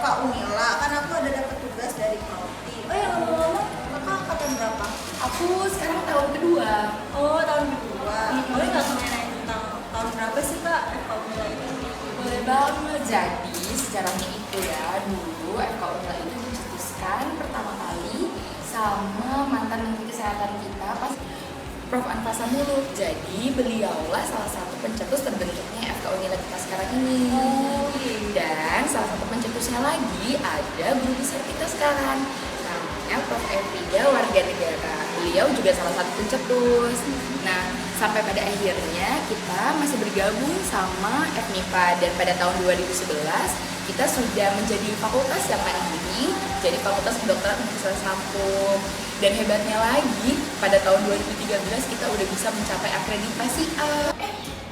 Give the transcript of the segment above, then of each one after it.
FK Unila, kan aku ada dapat tugas dari Prodi. Oh ya ngomong-ngomong, kakak angkatan berapa? Aku sekarang tahun kedua. Oh tahun kedua. Boleh nggak nanya tentang tahun berapa sih kak FK Unila itu? Boleh banget. Jadi sejarahnya itu ya, dulu FK Unila itu dicetuskan pertama kali sama mantan menteri kesehatan kita pas Prof. Anfasa Muluk. Jadi beliaulah salah satu pencetus terbentuknya FK Unila kita sekarang ini. Dan salah satu pencetusnya lagi ada guru besar kita sekarang, namanya Prof. Efrida warga negara. Beliau juga salah satu pencetus. Nah, sampai pada akhirnya kita masih bergabung sama FMIPA, dan pada tahun 2011 kita sudah menjadi fakultas yang mandiri, jadi Fakultas Kedokteran Universitas Lampung. Dan hebatnya lagi, pada tahun 2013 kita udah bisa mencapai akreditasi A.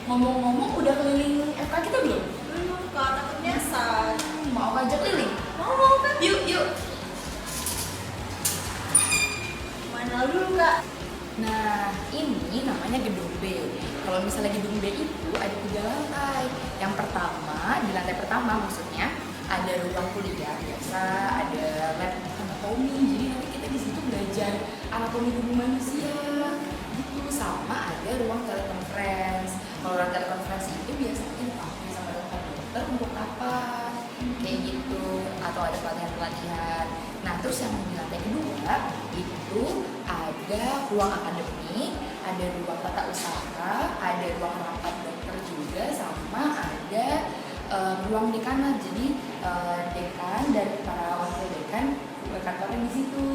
Ngomong-ngomong, udah keliling FK kita belum? Belum kak, takut nyasar. Mau aku ajak keliling? Mau kan? Yuk. Mana dulu kak? Nah, ini namanya gedung B. Kalau misalnya gedung B itu ada 3 lantai. Yang pertama, di lantai pertama maksudnya ada ruang kuliah biasa, ada lab anatomi. Jadi nanti kita di situ belajar anatomi tubuh manusia. Gitu, sama ada ruang telekonferensi. Kalau ruang telekonferensi itu biasanya dipakai sama dokter untuk apa? Kayak gitu, atau ada pelatihan-pelatihan. Nah, terus yang di lantai kedua itu ada ruang akademik, ada ruang tata usaha, ada ruang rapat dokter juga, sama ada ruang dekanat. Jadi dekan dan para wakil dekan kantornya di situ.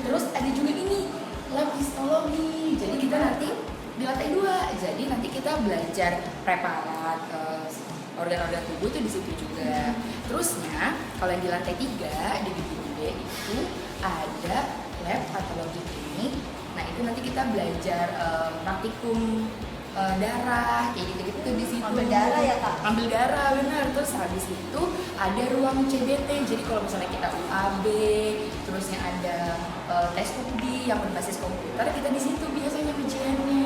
Terus ada juga ini lab histologi. Jadi kita nanti di lantai 2. Jadi nanti kita belajar preparat organ-organ tubuh itu di situ juga. Terusnya kalau yang di lantai 3 di gedung B itu ada lab patologi klinik. Nah, itu nanti kita belajar praktikum darah kayak gitu-gitu di situ. Ambil darah ya kak? Ambil darah, benar. Terus habis itu ada ruang CBT. Jadi kalau misalnya kita UAB, terusnya ada tes UBI yang berbasis komputer, kita di situ biasanya ujiannya.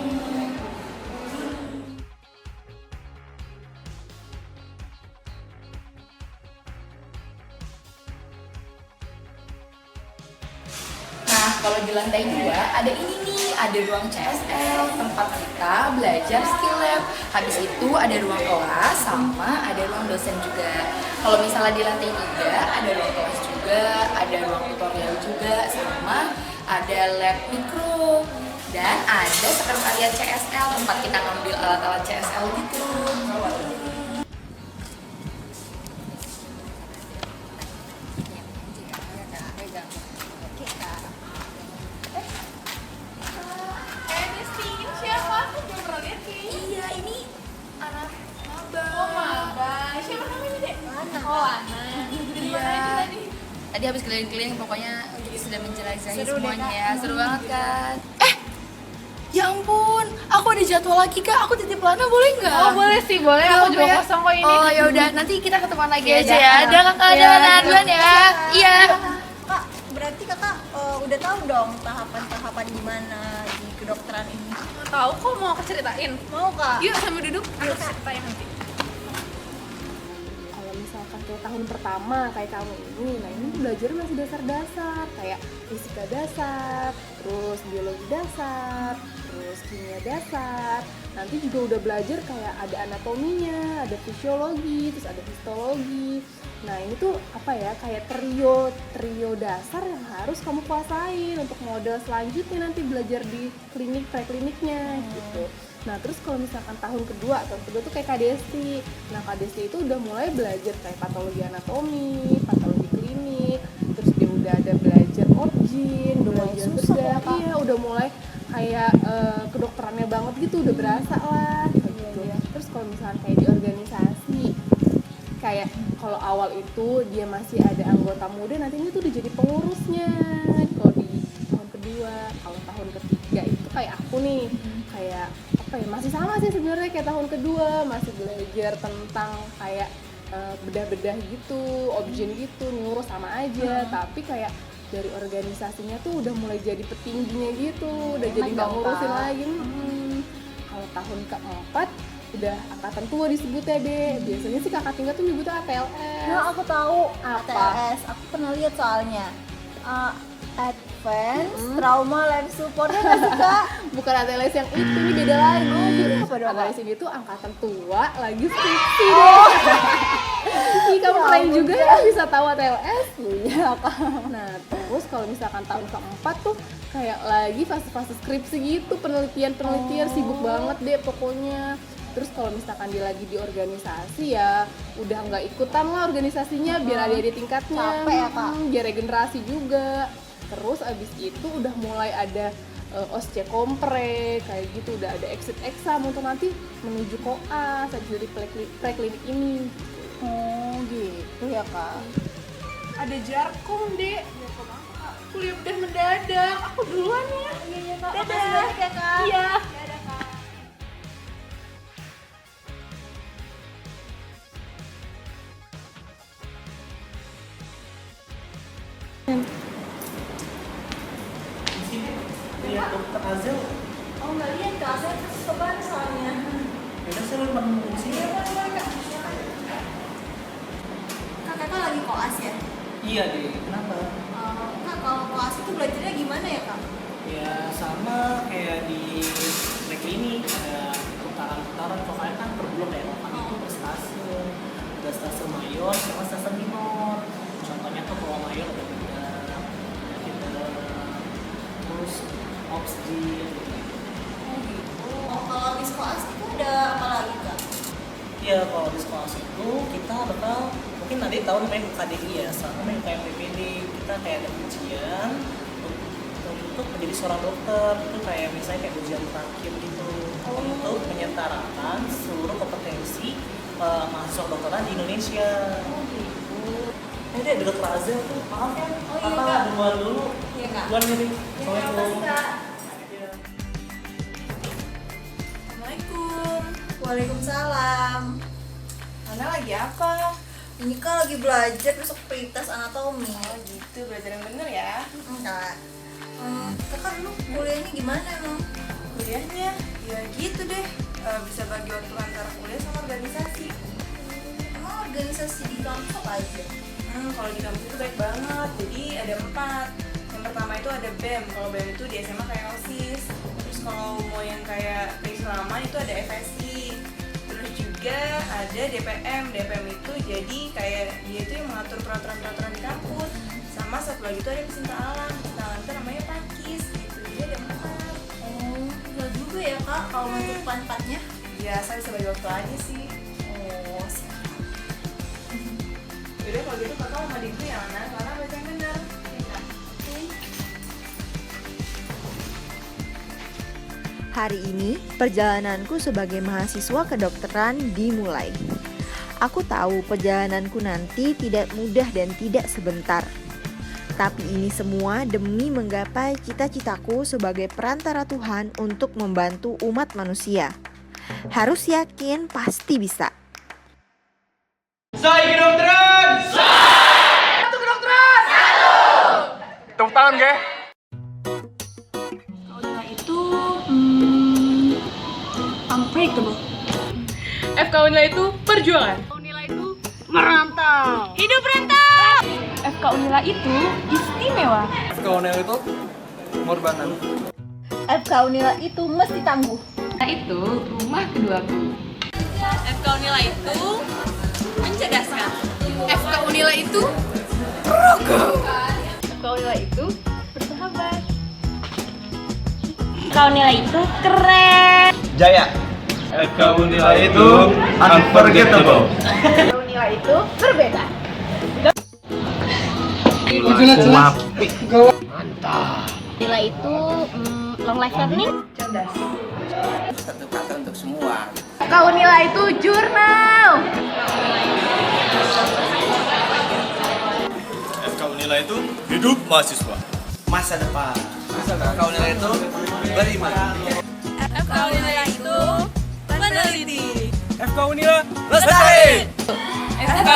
Kalau di lantai 2 ada ini nih, ada ruang CSL, tempat kita belajar skill lab. Habis itu ada ruang kelas sama ada ruang dosen juga. Kalau misalnya di lantai 3 ada ruang kelas juga, ada ruang tutorial juga, sama ada lab mikro. Dan ada sekretariat CSL, tempat kita ngambil alat-alat CSL gitu. Tadi habis keliling-keliling pokoknya sudah menjelajahi semuanya ya. Seru banget kan? Ya ampun, aku ada jadwal lagi kak. Aku titip Lana boleh nggak? Oh boleh sih, boleh. Aku juga kosong kok ini. Oh ya udah, nanti kita ketemuan lagi aja Ya, ya. Ada kakak, ada Lana duluan ya. Iya. Kak, berarti kakak udah tahu dong tahapan-tahapan gimana di kedokteran ini? Tahu kok, mau aku ceritain? Mau kak? Yuk sambil duduk, aku ceritain nanti. Kalau misalkan kayak tahun pertama kayak kamu ini, nah ini belajar masih dasar-dasar kayak fisika dasar, terus biologi dasar, terus kimia dasar. Nanti juga udah belajar kayak ada anatominya, ada fisiologi, terus ada histologi. Nah ini tuh apa ya, kayak trio dasar yang harus kamu kuasain untuk model selanjutnya nanti belajar di klinik prekliniknya gitu. Nah terus kalau misalkan tahun kedua tuh kayak KDST. Nah KDST itu udah mulai belajar kayak patologi anatomi, patologi klinik, terus dia udah ada belajar objin, belajar bedah, iya udah mulai kayak kedokterannya banget gitu, udah berasa lah gitu. Terus kalau misalkan kayak di organisasi, kayak kalau awal itu dia masih ada anggota muda, nantinya tuh udah jadi pengurusnya. Kalau di tahun kedua, kalau tahun ketiga itu kayak aku nih, kayak apa ya, masih sama sih sebenarnya kayak tahun kedua, masih belajar tentang kayak bedah-bedah gitu, objin gitu, ngurus sama aja, tapi kayak dari organisasinya tuh udah mulai jadi petingginya gitu, udah jadi nggak ngurusin lagi. Kalau tahun keempat udah angkatan tua disebutnya deh. Biasanya sih kakak tingkat tuh nyebutnya ATLS. Nah, aku tahu Apa? ATLS. Aku pernah lihat soalnya. Advance Trauma Life Support ya nggak sih, Kak? Bukan ATLS yang itu, ini beda lagi. Apa dong, Kak? ATLS ini tuh angkatan tua lagi skripsi deh. Ih, kamu keren juga ya bisa tahu ATLS. Iya, Kak. Nah, terus kalau misalkan tahun keempat tuh kayak lagi fase-fase skripsi gitu, penelitian sibuk banget deh pokoknya. Terus kalau misalkan dia lagi di organisasi ya udah nggak ikutan lah organisasinya biar ada di tingkatnya. Capek ya, Kak? Biar regenerasi juga. Terus abis itu udah mulai ada OSCE kompre kayak gitu, udah ada exit exam untuk nanti menuju koas habis dari preklinik ini. Oh, gitu ya, Kak. Ada jarkom, Dek. Kuliah udah mendadak. Aku duluan ya. Iya, Kak. Dadah. Makasih banyak ya, Kak. Iya. Lihat dokter Azel, Oh, nggak lihat, Kak. Saya kesopan soalnya. yaudah saya lu nunggu di sini. Kakak lagi koas ya? Iya deh, kenapa? Kak, kalau koas itu belajarnya gimana ya, Kak? Ya sama kayak di preklinik ada putaran-putaran, pokoknya kan per blok ya, kan itu per stase, ada stase mayor sama stase minor. Contohnya tuh kalau mayor ada kita terus ops di Oh, kalau di koas itu ada apa lagi, Kak? ya kalau di sekolah itu kita bakal mungkin nanti tahu namanya UKDI ya, sama namanya UKM PPD. Kita kayak ada ujian untuk menjadi seorang dokter, itu kayak misalnya kayak ujian terakhir gitu untuk menyetarakan seluruh kompetensi mahasiswa kedokteran di Indonesia. Ini dia dokter Azel tuh, maaf ya, Oh, iya, apa Kak. duluan dulu, Iya, Kak. duluan nih. Ya, makasih, Kak. Iya. Assalamualaikum. Waalaikumsalam. Mana lagi apa? Ini Kak lagi belajar besok prioritas anatomi. Oh gitu, belajar yang bener ya. Kak. Kakak dulu kuliahnya gimana emang? Kuliahnya ya gitu deh, bisa bagi waktu antara kuliah sama organisasi. Emang organisasi di kampus apa aja? Kalau di kampus itu baik banget, jadi ada 4. Yang pertama itu ada BEM, kalau BEM itu di SMA kayak OSIS. Terus kalau mau yang kayak keislaman itu ada FSI. Terus juga ada DPM itu jadi kayak dia itu yang mengatur peraturan-peraturan di kampus. Sama satu lagi itu ada pecinta alam, pecinta alam itu namanya Pakis gitu, jadi ada 4. Oh, enggak juga ya Kak kalau untuk empat-empatnya. Ya saya bisa bagi waktu aja sih. Oh, Yaudah kalau gitu kakak sama adikku yang mana? Karena baca yang bener. Hari ini, perjalananku sebagai mahasiswa kedokteran dimulai. Aku tahu perjalananku nanti tidak mudah dan tidak sebentar. Tapi ini semua demi menggapai cita-citaku sebagai perantara Tuhan untuk membantu umat manusia. Harus yakin pasti bisa. Say kedokteran! Satu kedokteran! Satu! Tepuk tangan, ge. Unbreakable. FK Unila itu perjuangan. Unila itu merantau. Hidup rantau. FK Unila itu istimewa. Kolonel itu pengorbanan. FK Unila itu mesti tangguh. Itu rumah keduaku. FK Unila itu mencerdaskan. FK Unila itu rokok. FK Unila itu bersahabat. FK Unila itu keren. Jaya. FK Unila itu unforgettable. FK Unila itu berbeda. Unila itu long life learning. Satu kata untuk semua. FK Unila itu jurnal. FK Unila itu hidup mahasiswa. Masa depan. FK Unila itu beriman. FK Unila itu peneliti. FK Unila lestari. FK